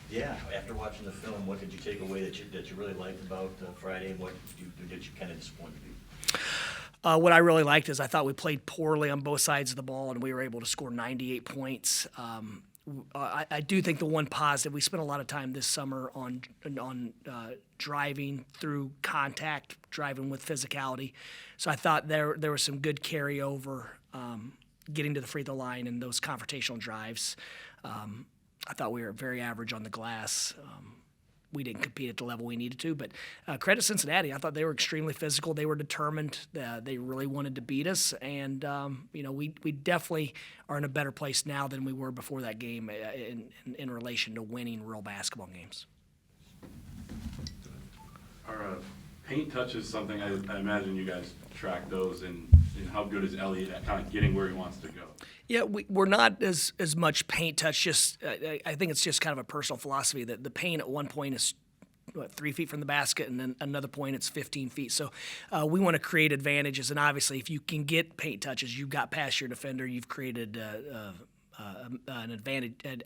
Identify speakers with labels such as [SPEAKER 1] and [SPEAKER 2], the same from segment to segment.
[SPEAKER 1] Yeah, after watching the film, what did you take away that you really liked about Friday, and what did you kind of disappoint you?
[SPEAKER 2] What I really liked is I thought we played poorly on both sides of the ball, and we were able to score 98 points. I do think the one positive, we spent a lot of time this summer on driving through contact, driving with physicality. So I thought there was some good carryover getting to the free throw line and those confrontational drives. I thought we were very average on the glass. We didn't compete at the level we needed to, but credit Cincinnati. I thought they were extremely physical. They were determined. They really wanted to beat us, and we definitely are in a better place now than we were before that game in relation to winning real basketball games.
[SPEAKER 3] Are paint touches something I imagine you guys track those, and how good is Elliott at kind of getting where he wants to go?
[SPEAKER 2] Yeah, we're not as much paint touch. Just I think it's just kind of a personal philosophy that the paint at one point is 3 feet from the basket, and then another point it's 15 feet. So we want to create advantages, and obviously if you can get paint touches, you've got past your defender, you've created an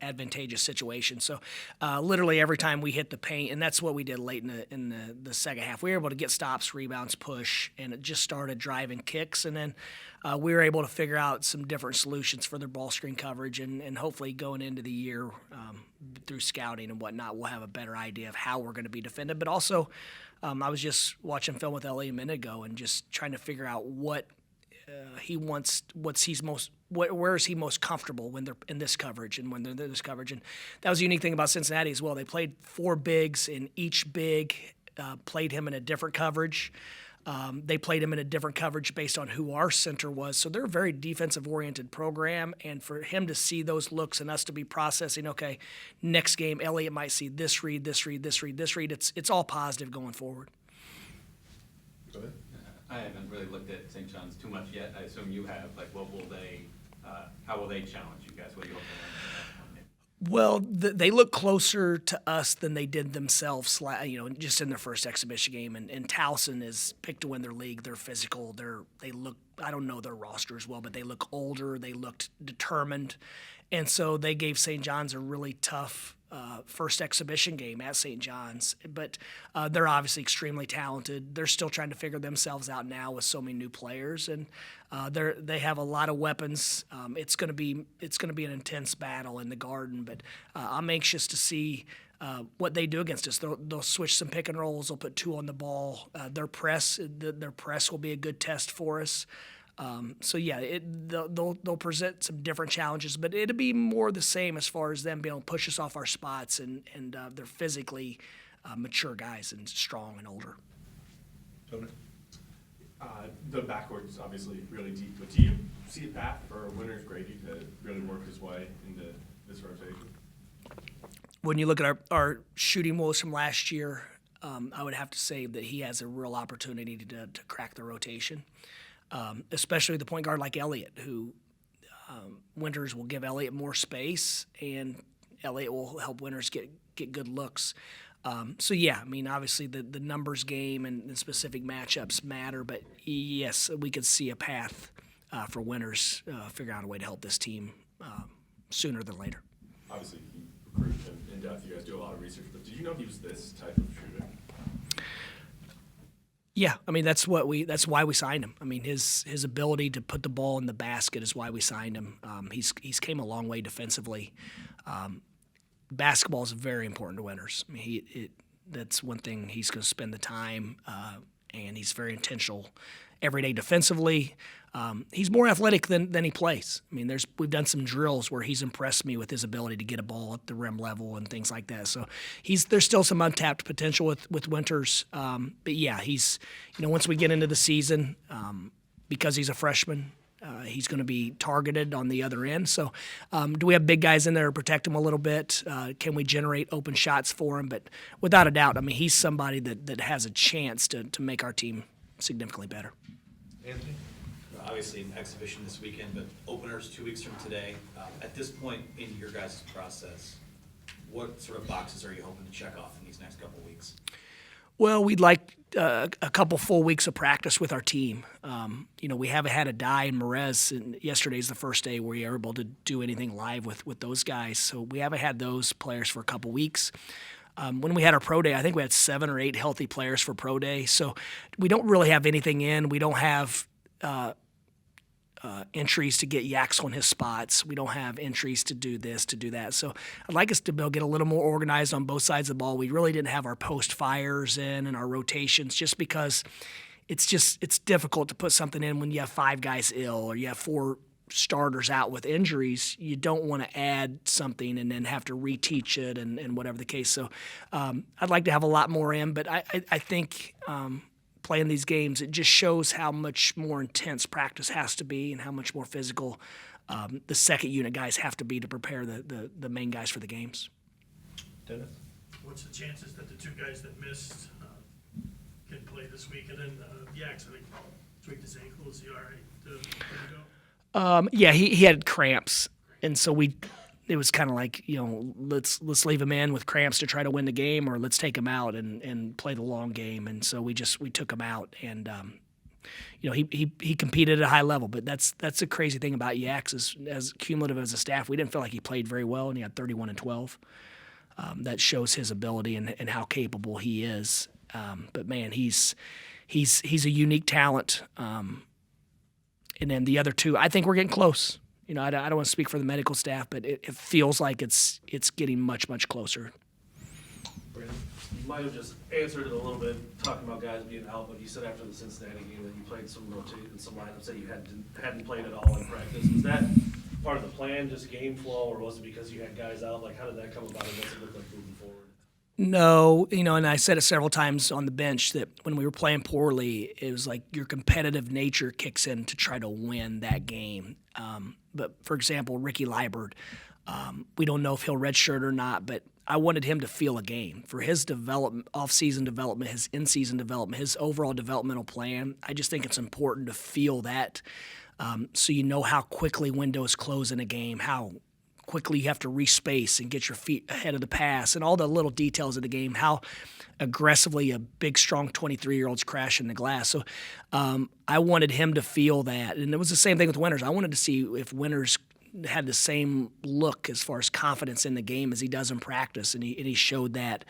[SPEAKER 2] advantageous situation. So literally every time we hit the paint, and that's what we did late in the second half, we were able to get stops, rebounds, push, and it just started driving kicks, and then we were able to figure out some different solutions for their ball screen coverage, and hopefully going into the year through scouting and whatnot, we'll have a better idea of how we're going to be defended. But also, I was just watching film with Ellie a minute ago and just trying to figure out what he wants, where is he most comfortable when they're in this coverage and when they're in this coverage. And that was the unique thing about Cincinnati as well. They played 4 bigs, and each big played him in a different coverage. They played him in a different coverage based on who our center was. So they're a very defensive-oriented program, and for him to see those looks and us to be processing, okay, next game, Elliott might see this read, this read, this read, this read. It's all positive going forward.
[SPEAKER 3] Go ahead.
[SPEAKER 4] I haven't really looked at St. John's too much yet. I assume you have. Like, what will they? How will they challenge you guys? What do you hope for them?
[SPEAKER 2] Well, they look closer to us than they did themselves, just in their first exhibition game. And Towson is picked to win their league. They're physical. They look. I don't know their roster as well, but they look older. They looked determined, and so they gave St. John's a really tough first exhibition game at St. John's. But they're obviously extremely talented. They're still trying to figure themselves out now with so many new players, and they have a lot of weapons. It's going to be an intense battle in the Garden, but I'm anxious to see what they do against us. They'll switch some pick and rolls. They'll put 2 on the ball. Their press will be a good test for us. So yeah, they'll present some different challenges, but it'll be more the same as far as them being able to push us off our spots, and they're physically mature guys and strong and older.
[SPEAKER 3] Tony?
[SPEAKER 5] The backcourt's obviously really deep, but do you see a path for Winters Grady to really work his way into this rotation?
[SPEAKER 2] When you look at our shooting woes from last year, I would have to say that he has a real opportunity to crack the rotation. Especially the point guard like Elliott, who Winters will give Elliott more space, and Elliott will help Winters get good looks. So yeah, I mean, obviously the numbers game and the specific matchups matter, but yes, we could see a path for Winters figure out a way to help this team sooner than later.
[SPEAKER 5] Obviously, he recruited him in depth. You guys do a lot of research, but did you know he was this type of shooter?
[SPEAKER 2] Yeah, I mean that's why we signed him. I mean his ability to put the ball in the basket is why we signed him. He's came a long way defensively. Basketball is very important to Winters. I mean that's one thing he's going to spend the time, and he's very intentional every day defensively. He's more athletic than he plays. I mean, we've done some drills where he's impressed me with his ability to get a ball at the rim level and things like that. So there's still some untapped potential with Winters. But yeah, once we get into the season, because he's a freshman, he's going to be targeted on the other end. So do we have big guys in there to protect him a little bit? Can we generate open shots for him? But without a doubt, I mean, he's somebody that has a chance to make our team significantly better.
[SPEAKER 5] Anthony?
[SPEAKER 6] Obviously, an exhibition this weekend, but openers 2 weeks from today. At this point in your guys' process, what sort of boxes are you hoping to check off in these next couple of weeks?
[SPEAKER 2] Well, we'd like a couple full weeks of practice with our team. We haven't had a die in Merez, and yesterday's the first day we were able to do anything live with those guys. So we haven't had those players for a couple weeks. When we had our pro day, I think we had 7 or 8 healthy players for pro day. So we don't really have anything in. We don't have entries to get Yaks on his spots. We don't have entries to do this, to do that. So I'd like us to get a little more organized on both sides of the ball. We really didn't have our post fires in and our rotations just because it's difficult to put something in when you have 5 guys ill or you have 4 starters out with injuries. You don't want to add something and then have to reteach it and whatever the case. So I'd like to have a lot more in, but I think playing these games, it just shows how much more intense practice has to be and how much more physical the second unit guys have to be to prepare the main guys for the games.
[SPEAKER 1] Dennis?
[SPEAKER 7] What's the chances that the 2 guys that missed can play this week? And then Yaks, I think, tweaked his ankle. Is he all right to go?
[SPEAKER 2] Yeah, he had cramps, and so it was kind of like, let's leave him in with cramps to try to win the game, or let's take him out and play the long game. And so we took him out, and he competed at a high level. But that's the crazy thing about Yaks is, as cumulative as a staff, we didn't feel like he played very well, and he had 31 and 12. That shows his ability and how capable he is. But man, he's a unique talent. And then the other 2, I think we're getting close. I don't want to speak for the medical staff, but it feels like it's getting much, much closer.
[SPEAKER 8] Brandon, you might have just answered it a little bit, talking about guys being out, but you said after the Cincinnati game that you played some lineups that you hadn't played at all in practice. Was that part of the plan, just game flow, or was it because you had guys out? Like, how did that come about, and what's it look like moving forward?
[SPEAKER 2] No, and I said it several times on the bench that when we were playing poorly, it was like your competitive nature kicks in to try to win that game. But, for example, Ricky Liburd, we don't know if he'll redshirt or not, but I wanted him to feel a game. For his development, off-season development, his in-season development, his overall developmental plan, I just think it's important to feel that so you know how quickly windows close in a game, how quickly you have to respace and get your feet ahead of the pass, and all the little details of the game, how aggressively a big, strong 23-year-old's crashing the glass. So I wanted him to feel that. And it was the same thing with Winters. I wanted to see if Winters had the same look as far as confidence in the game as he does in practice, and he showed that.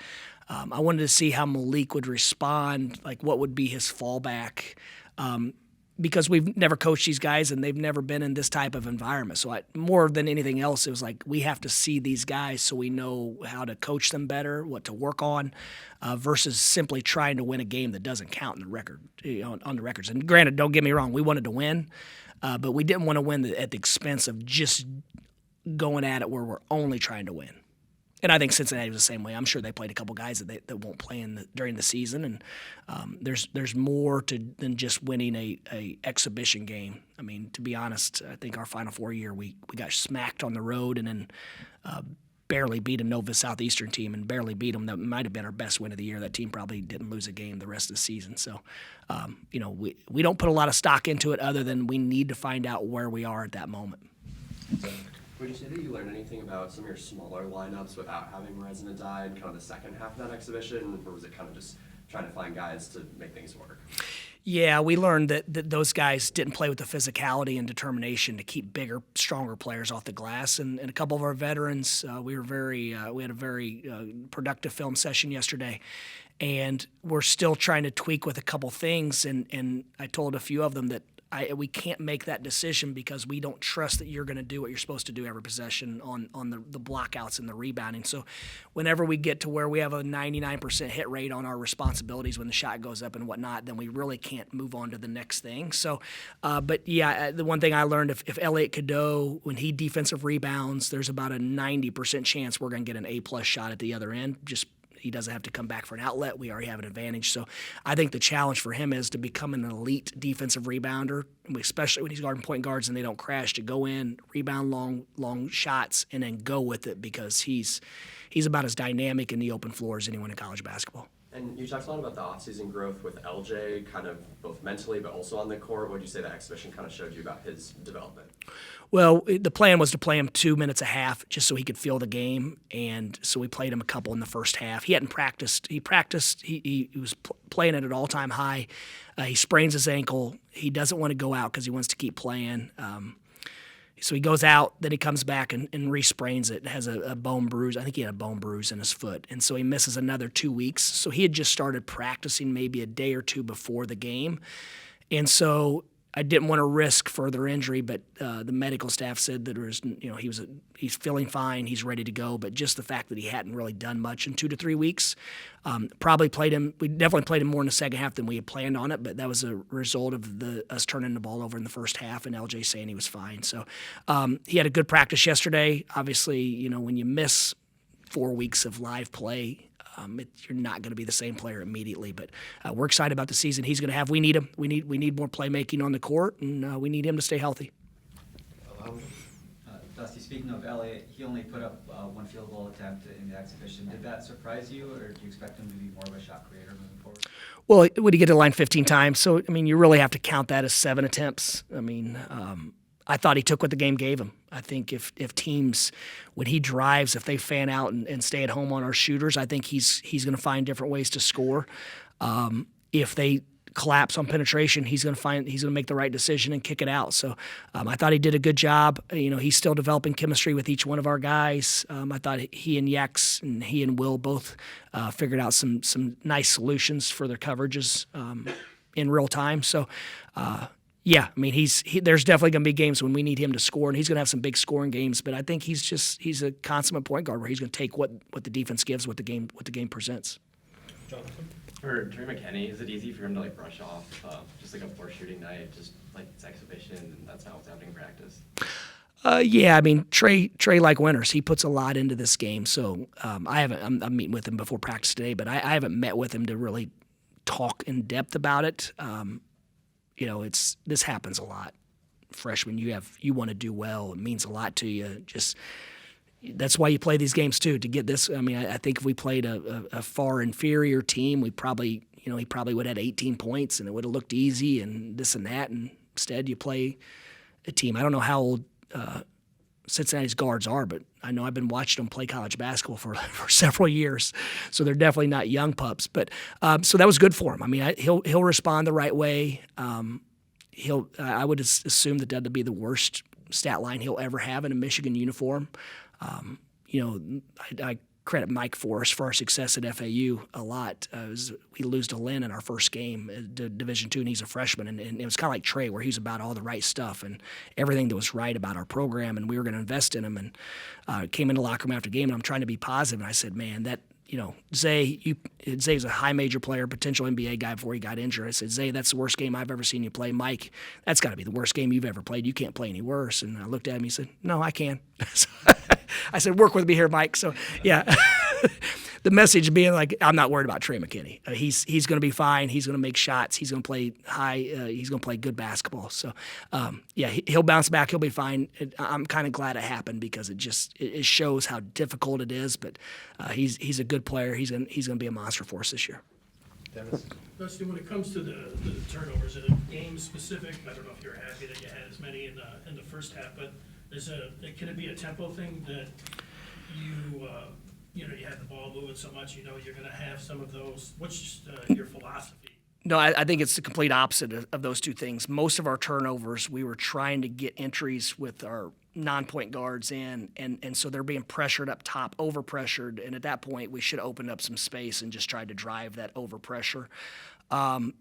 [SPEAKER 2] I wanted to see how Malik would respond, like what would be his fallback, because we've never coached these guys and they've never been in this type of environment. So more than anything else, it was like we have to see these guys so we know how to coach them better, what to work on, versus simply trying to win a game that doesn't count in the record, on the records. And granted, don't get me wrong, we wanted to win, but we didn't want to win at the expense of just going at it where we're only trying to win. And I think Cincinnati was the same way. I'm sure they played a couple guys that won't play during the season, and there's more than just winning a exhibition game. I mean, to be honest, I think our Final Four year we got smacked on the road and then barely beat a Nova Southeastern team and barely beat them. That might have been our best win of the year. That team probably didn't lose a game the rest of the season. So, we don't put a lot of stock into it other than we need to find out where we are at that moment.
[SPEAKER 9] Would you say that you learned anything about some of your smaller lineups without having Merez and Adai in kind of the second half of that exhibition, or was it kind of just trying to find guys to make things work?
[SPEAKER 2] Yeah, we learned that those guys didn't play with the physicality and determination to keep bigger, stronger players off the glass. And a couple of our veterans, we had a very productive film session yesterday. And we're still trying to tweak with a couple things. And I told a few of them that we can't make that decision because we don't trust that you're going to do what you're supposed to do every possession on the blockouts and the rebounding. So whenever we get to where we have a 99% hit rate on our responsibilities when the shot goes up and whatnot, then we really can't move on to the next thing. So, but yeah, the one thing I learned, if Elliot Cadeau, when he defensive rebounds, there's about a 90% chance we're going to get an A+ shot at the other end. Just he doesn't have to come back for an outlet. We already have an advantage. So I think the challenge for him is to become an elite defensive rebounder, especially when he's guarding point guards and they don't crash, to go in, rebound long shots, and then go with it because he's about as dynamic in the open floor as anyone in college basketball.
[SPEAKER 9] And you talked a lot about the offseason growth with LJ, kind of both mentally but also on the court. What would you say the exhibition kind of showed you about his development?
[SPEAKER 2] Well, the plan was to play him 2 minutes a half just so he could feel the game, and so we played him a couple in the first half. He hadn't practiced. He practiced. He was playing at an all-time high. He sprains his ankle. He doesn't want to go out because he wants to keep playing. So he goes out, then he comes back and re-sprains it. Has a bone bruise. I think he had a bone bruise in his foot. And so he misses another 2 weeks. So he had just started practicing maybe a day or two before the game. And so I didn't want to risk further injury, but the medical staff said that he's feeling fine, he's ready to go. But just the fact that he hadn't really done much in 2 to 3 weeks, probably played him. We definitely played him more in the second half than we had planned on it. But that was a result of us turning the ball over in the first half and LJ saying he was fine. So he had a good practice yesterday. Obviously, when you miss 4 weeks of live play, you're not going to be the same player immediately, but we're excited about the season he's going to have. We need him. We need more playmaking on the court, and we need him to stay healthy.
[SPEAKER 10] Dusty, speaking of Elliott, he only put up one field goal attempt in the exhibition. Did that surprise you, or do you expect him to be more of a shot creator moving forward?
[SPEAKER 2] Well, would he get to the line 15 times? So, you really have to count that as 7 attempts. I thought he took what the game gave him. I think if teams, when he drives, if they fan out and stay at home on our shooters, I think he's going to find different ways to score. If they collapse on penetration, he's going to make the right decision and kick it out. So I thought he did a good job. He's still developing chemistry with each one of our guys. I thought he and Yex and he and Will both figured out some nice solutions for their coverages in real time. So. Yeah, there's definitely going to be games when we need him to score, and he's going to have some big scoring games. But I think he's a consummate point guard where he's going to take what the defense gives, what the game presents.
[SPEAKER 8] Jonathan?
[SPEAKER 11] For Trey McKinney, is it easy for him to brush off just a poor shooting night, just like it's exhibition, and that's not what's happening in practice?
[SPEAKER 2] Yeah, Trey like winners. He puts a lot into this game. So I'm meeting with him before practice today, but I haven't met with him to really talk in depth about it. This happens a lot. Freshman, you want to do well. It means a lot to you. That's why you play these games too, to get this. I think if we played a far inferior team, he probably would have had 18 points and it would have looked easy and this and that. And instead, you play a team. I don't know how old Cincinnati's guards are, but I know I've been watching them play college basketball for several years, so they're definitely not young pups. But so that was good for him. He'll respond the right way. I would assume that that'd be the worst stat line he'll ever have in a Michigan uniform. I credit Mike Forrest for our success at FAU a lot. We lose to Lynn in our first game at Division II, and he's a freshman. And it was kind of like Trey, where he's about all the right stuff and everything that was right about our program, and we were going to invest in him. And came into the locker room after the game, and I'm trying to be positive. And I said, man, Zay's a high major player, potential NBA guy before he got injured. I said, Zay, that's the worst game I've ever seen you play. Mike, that's got to be the worst game you've ever played. You can't play any worse. And I looked at him, he said, no, I can. So I said, work with me here, Mike. So, yeah. The message being like, I'm not worried about Trey McKinney. He's going to be fine. He's going to make shots. He's going to play high. He's going to play good basketball. So, he'll bounce back. He'll be fine. I'm kind of glad it happened because it shows how difficult it is. But he's a good player. He's going to be a monster for us this year.
[SPEAKER 8] Dennis?
[SPEAKER 7] Dusty, when it comes to the turnovers, is it game specific? I don't know if you're happy that you had as many in the first half, but can it be a tempo thing that you have the ball moving so much, you're going to have some of those? What's your philosophy?
[SPEAKER 2] No, I think it's the complete opposite of those two things. Most of our turnovers, we were trying to get entries with our non-point guards in, and so they're being pressured up top, over-pressured, and at that point, we should have opened up some space and just tried to drive that over-pressure.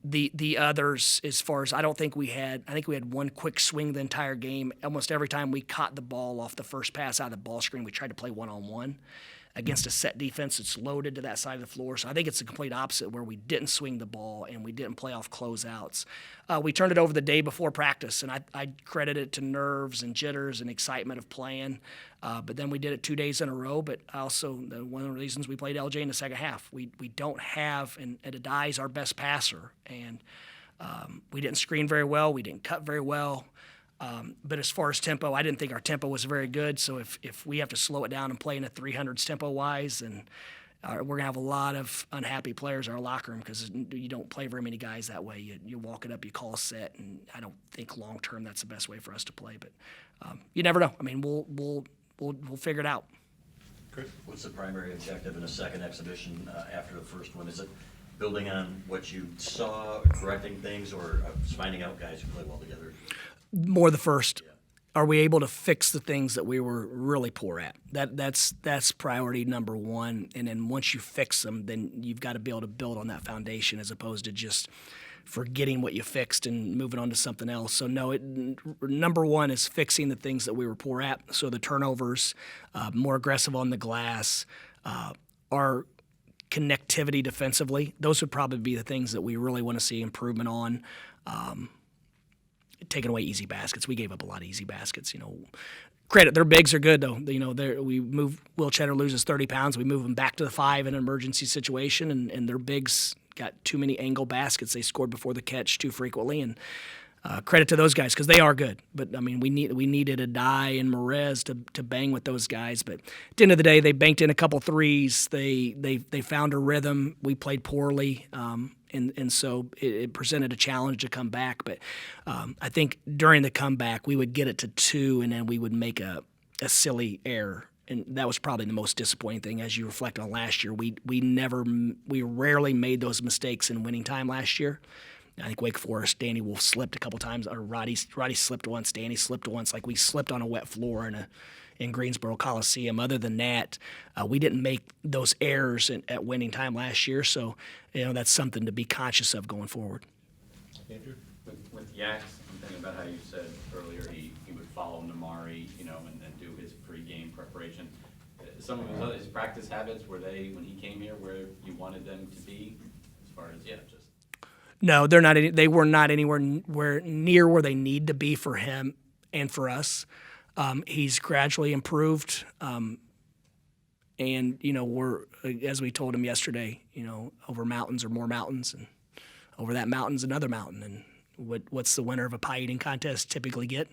[SPEAKER 2] The others, as far as I think we had one quick swing the entire game. Almost every time we caught the ball off the first pass out of the ball screen, we tried to play one-on-one against a set defense that's loaded to that side of the floor. So I think it's the complete opposite, where we didn't swing the ball and we didn't play off closeouts. We turned it over the day before practice, and I credit it to nerves and jitters and excitement of playing. But then we did it 2 days in a row. But also one of the reasons we played LJ in the second half, we don't have, and Adai's our best passer, and we didn't screen very well. We didn't cut very well. But as far as tempo, I didn't think our tempo was very good. So if we have to slow it down and play in the 300s tempo-wise, and we're gonna have a lot of unhappy players in our locker room because you don't play very many guys that way. You walk it up, you call a set, and I don't think long term that's the best way for us to play. But you never know. I mean, we'll figure it out.
[SPEAKER 1] Chris, what's the primary objective in a second exhibition after the first one? Is it building on what you saw, correcting things, or finding out guys who play well together?
[SPEAKER 2] More the first.
[SPEAKER 1] Yeah.
[SPEAKER 2] Are we able to fix the things that we were really poor at? That's priority number one. And then once you fix them, then you've got to be able to build on that foundation as opposed to just forgetting what you fixed and moving on to something else. So no, number one is fixing the things that we were poor at. So the turnovers, more aggressive on the glass, our connectivity defensively. Those would probably be the things that we really want to see improvement on. Taking away easy baskets. We gave up a lot of easy baskets. Credit, their bigs are good though. We move. Will Cheddar loses 30 pounds. We move them back to the 5 in an emergency situation, and their bigs got too many angle baskets. They scored before the catch too frequently, and credit to those guys because they are good. But I mean, we needed a Dye and Merez to bang with those guys. But at the end of the day, they banked in a couple threes. They found a rhythm. We played poorly. And so it presented a challenge to come back. But I think during the comeback, we would get it to 2, and then we would make a silly error. And that was probably the most disappointing thing as you reflect on last year. We rarely made those mistakes in winning time last year. I think Wake Forest, Danny Wolf slipped a couple times, or Roddy slipped once, Danny slipped once. Like we slipped on a wet floor in Greensboro Coliseum. Other than that, we didn't make those errors at winning time last year. So, that's something to be conscious of going forward.
[SPEAKER 5] Andrew?
[SPEAKER 4] With Yaks, I'm thinking about how you said earlier he would follow Namari, and do his pregame preparation. Some of his practice habits, were they, when he came here, where you wanted them to be as far as, just...
[SPEAKER 2] No, they're not. They were not anywhere near where they need to be for him and for us. He's gradually improved, and we're, as we told him yesterday, over mountains are more mountains, and over that mountain's another mountain. And what's the winner of a pie eating contest typically get?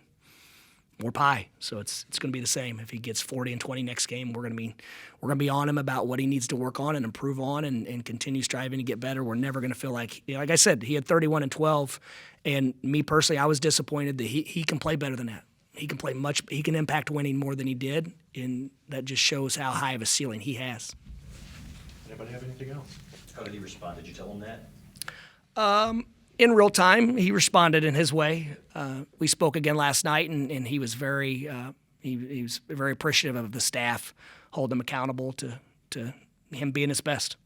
[SPEAKER 2] More pie. So it's going to be the same. If he gets 40 and 20 next game, we're going to be on him about what he needs to work on and improve on, and continue striving to get better. We're never going to feel like, like I said, he had 31 and 12, and me personally, I was disappointed that he can play better than that. He can play he can impact winning more than he did, and that just shows how high of a ceiling he has.
[SPEAKER 5] Anybody have anything else?
[SPEAKER 1] How did he respond? Did you tell him that?
[SPEAKER 2] In real time, he responded in his way. We spoke again last night, and he was very he was very appreciative of the staff holding him accountable to him being his best.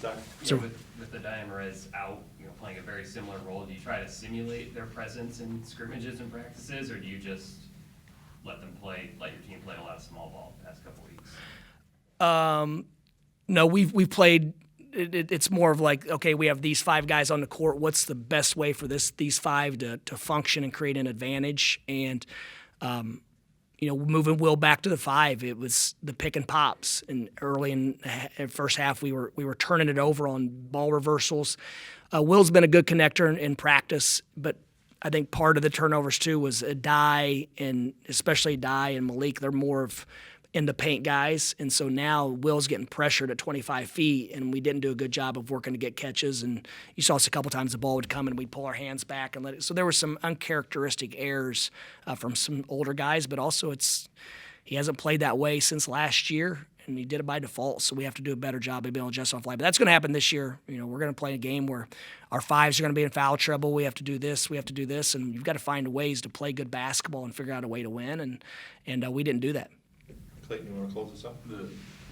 [SPEAKER 5] Zach?
[SPEAKER 2] So
[SPEAKER 11] with the Diamorez out, playing a very similar role, do you try to simulate their presence in scrimmages and practices, or do you just let your team play a lot of small ball the past couple weeks?
[SPEAKER 2] No, we've played. It's more of like, okay, we have these 5 guys on the court. What's the best way for these 5 to function and create an advantage? And moving Will back to the 5, it was the pick and pops. And early in the first half, we were turning it over on ball reversals. Will's been a good connector in practice, but I think part of the turnovers too was Dye, and especially Dye and Malik. They're more of in the paint guys, and so now Will's getting pressured at 25 feet, and we didn't do a good job of working to get catches. And you saw us a couple times the ball would come and we'd pull our hands back and let it. So there were some uncharacteristic errors from some older guys, but also he hasn't played that way since last year, and he did it by default. So we have to do a better job of being able to adjust on fly. But that's going to happen this year. We're going to play a game where our 5s are going to be in foul trouble. We have to do this. We have to do this, and you've got to find ways to play good basketball and figure out a way to win. And we didn't do that.
[SPEAKER 5] Clayton, you want to close this up?
[SPEAKER 3] The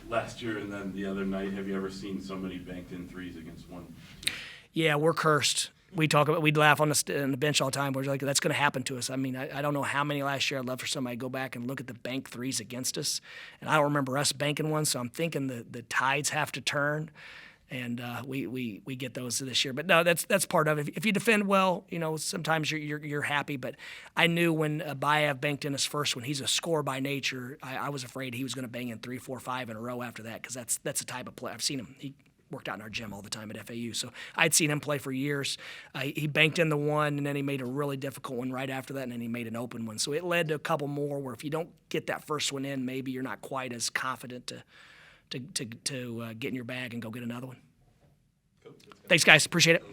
[SPEAKER 3] last year and then the other night, have you ever seen so many banked in threes against one team?
[SPEAKER 2] Yeah, we're cursed. We'd laugh on the bench all the time. We're like, that's going to happen to us. I mean, I don't know how many last year. I'd love for somebody to go back and look at the bank threes against us. And I don't remember us banking one, so I'm thinking the tides have to turn. And we get those this year. But no, that's part of it. If you defend well, sometimes you're happy. But I knew when Abayev banked in his first one, he's a scorer by nature. I was afraid he was going to bang in 3, 4, 5 in a row after that, because that's the type of play. I've seen him. He worked out in our gym all the time at FAU. So I'd seen him play for years. He banked in the one, and then he made a really difficult one right after that, and then he made an open one. So it led to a couple more where if you don't get that first one in, maybe you're not quite as confident to get in your bag and go get another one. Thanks, guys. Appreciate it.